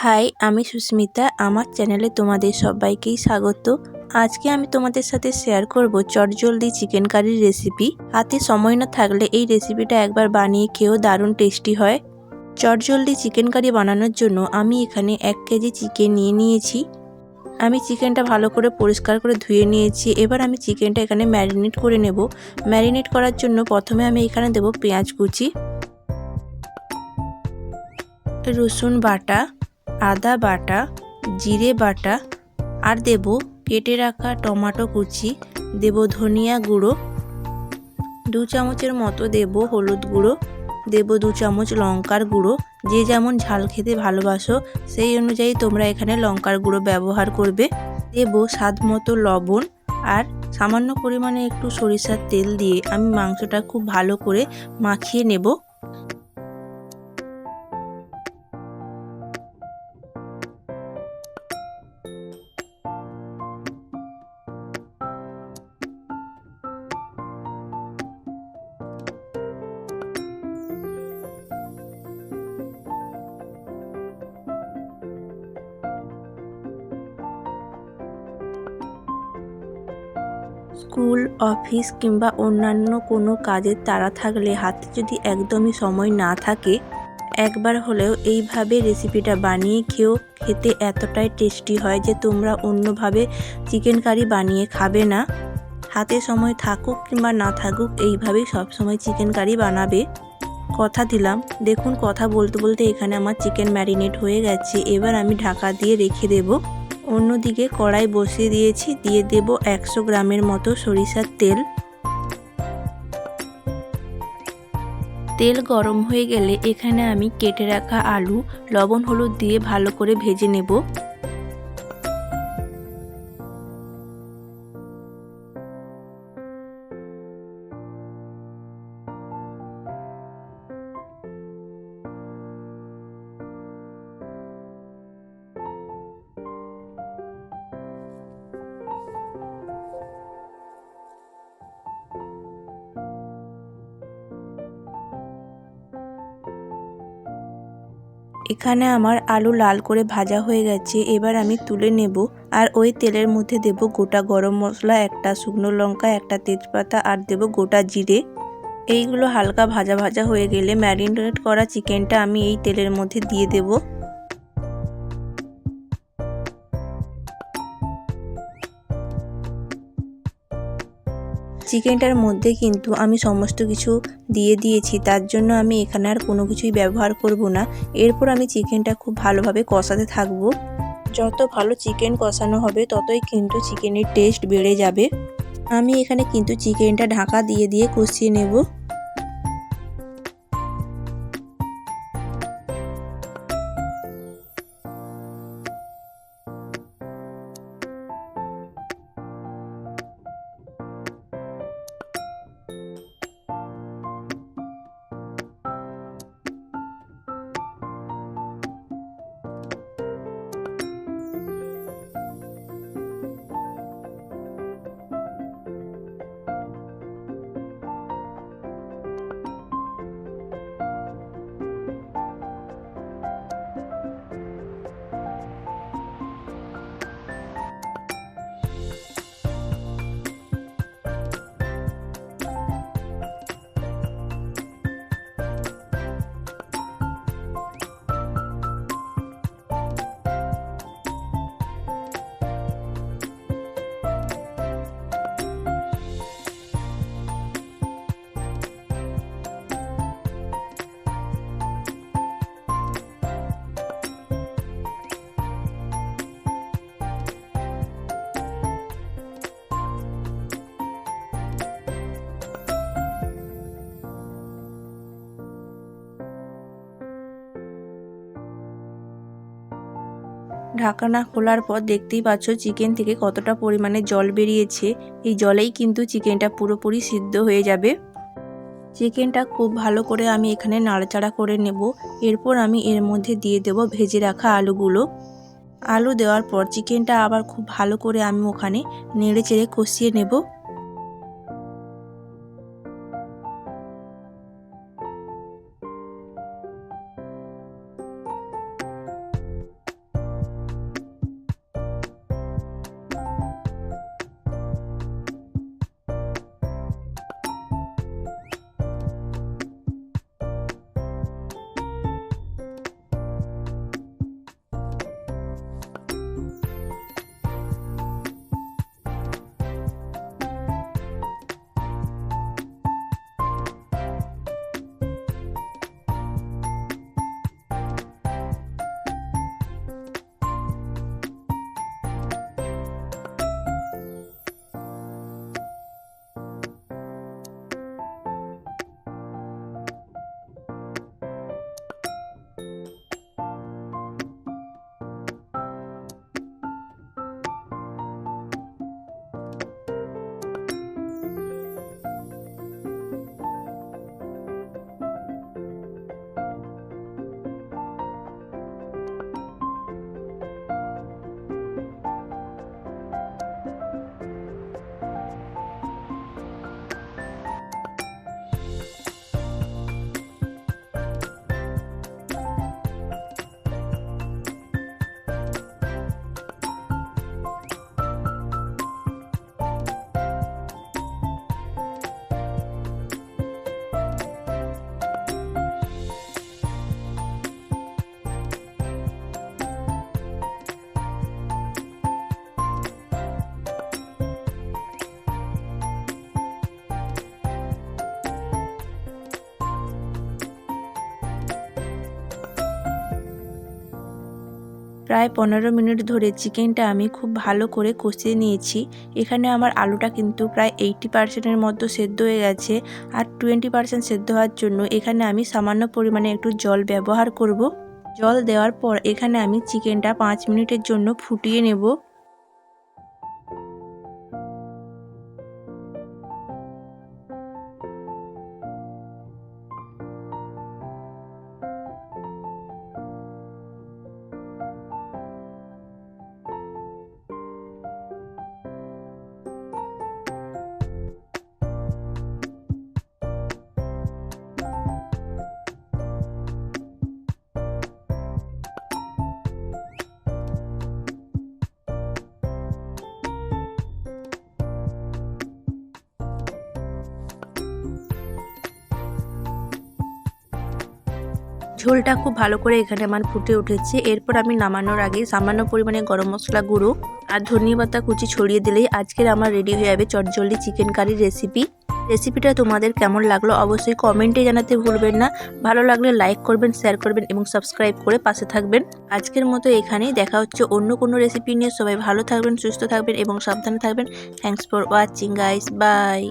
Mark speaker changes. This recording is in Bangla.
Speaker 1: হাই, আমি সুস্মিতা। আমার চ্যানেলে তোমাদের সবাইকেই স্বাগত। আজকে আমি তোমাদের সাথে শেয়ার করব চটজলদি চিকেন কারির রেসিপি। হাতে সময় না থাকলে এই রেসিপিটা একবার বানিয়ে খেয়েও দারুণ টেস্টি হয়। চটজলদি চিকেন কারি বানানোর জন্য আমি এখানে 1 কেজি চিকেন নিয়েছি। আমি চিকেনটা ভালো করে পরিষ্কার করে ধুয়ে নিয়েছি। এবার আমি চিকেনটা এখানে ম্যারিনেট করে নেব। ম্যারিনেট করার জন্য প্রথমে আমি এখানে দেব পেঁয়াজ কুচি, রসুন বাটা, আদা বাটা, জিরে বাটা, আর দেব কেটে রাখা টমেটো কুচি, দেব ধনিয়া গুঁড়ো, 2 চামচের মতো দেব হলুদ গুঁড়ো, দেব 2 চামচ লঙ্কার গুঁড়ো। যে যেমন ঝাল খেতে ভালোবাসো সেই অনুযায়ী তোমরা এখানে লঙ্কার গুঁড়ো ব্যবহার করবে। দেব স্বাদ মতো লবণ আর সামান্য পরিমাণে একটু সরিষার তেল দিয়ে আমি মাংসটা খুব ভালো করে মাখিয়ে নেব। স্কুল, অফিস কিংবা অন্যান্য কোনো কাজের তাড়া থাকলে হাতে যদি একদমই সময় না থাকে, একবার হলেও এইভাবে রেসিপিটা বানিয়ে খেতে এতটাই টেস্টি হয় যে তোমরা অন্যভাবে চিকেন কারি বানিয়ে খাবে না। হাতে সময় থাকুক কিংবা না থাকুক এইভাবেই সবসময় চিকেন কারি বানাবে। কথা দিলাম। দেখুন, কথা বলতে বলতে এখানে আমার চিকেন ম্যারিনেট হয়ে গেছে। এবার আমি ঢাকা দিয়ে রেখে দেব। অন্যদিকে কড়াই বসিয়ে দিয়েছি, দিয়ে দেব 100 গ্রামের মতো সরিষার তেল। তেল গরম হয়ে গেলে এখানে আমি কেটে রাখা আলু লবণ হলুদ দিয়ে ভালো করে ভেজে নেব। এখানে আমার আলু লাল করে ভাজা হয়ে গেছে। এবার আমি তুলে নেব আর ওই তেলের মধ্যে দেব গোটা গরম মশলা, একটা শুকনো লঙ্কা, একটা তেজপাতা আর দেব গোটা জিরে। এইগুলো হালকা ভাজা ভাজা হয়ে গেলে ম্যারিনেট করা চিকেনটা আমি এই তেলের মধ্যে দিয়ে দেব। চিকেনটার মধ্যে কিন্তু আমি সমস্ত কিছু দিয়ে দিয়েছি, তার জন্য আমি এখানে আর কোনো কিছুই ব্যবহার করব না। এরপর আমি চিকেনটা খুব ভালোভাবে কষাতে থাকবো। যত ভালো চিকেন কষানো হবে ততই কিন্তু চিকেনের টেস্ট বেড়ে যাবে। আমি এখানে কিন্তু চিকেনটা ঢাকা দিয়ে দিয়ে কষিয়ে নেব। ঢাকনা খোলার পর দেখতেই পাচ্ছ চিকেন থেকে কতটা পরিমাণে জল বেরিয়েছে। এই জলেই কিন্তু চিকেনটা পুরোপুরি সিদ্ধ হয়ে যাবে। চিকেনটা খুব ভালো করে আমি এখানে নাড়াচাড়া করে নেব। এরপর আমি এর মধ্যে দিয়ে দেব ভেজে রাখা আলুগুলো। আলু দেওয়ার পর চিকেনটা আবার খুব ভালো করে আমি ওখানে নেড়ে চেড়ে কষিয়ে নেব। প্রায় 15 মিনিট ধরে চিকেনটা আমি খুব ভালো করে কষিয়ে নিয়েছি। এখানে আমার আলুটা কিন্তু প্রায় 80% মতো সেদ্ধ হয়ে গেছে, আর 20% সেদ্ধ হওয়ার জন্য এখানে আমি সামান্য পরিমাণে একটু জল ব্যবহার করব। জল দেওয়ার পর এখানে আমি চিকেনটা 5 মিনিটের জন্য ফুটিয়ে নেব। ঝোলটা খুব ভালো করে এখানে আমার ফুটে উঠেছে। এরপর আমি নামানোর আগে সামান্য পরিমাণে গরম মশলা গুঁড়ো আর ধনিয়া পাতা কুচি ছড়িয়ে দিলেই আজকের আমার রেডি হয়ে যাবে চটজলদি চিকেন কারি রেসিপি। রেসিপিটা তোমাদের কেমন লাগলো অবশ্যই কমেন্টে জানাতে ভুলবেন না। ভালো লাগলে লাইক করবেন, শেয়ার করবেন এবং সাবস্ক্রাইব করে পাশে থাকবেন। আজকের মতো এখানেই, দেখা হচ্ছে অন্য কোনো রেসিপি নিয়ে। সবাই ভালো থাকবেন, সুস্থ থাকবেন এবং সাবধানে থাকবেন। Thanks for watching guys, by.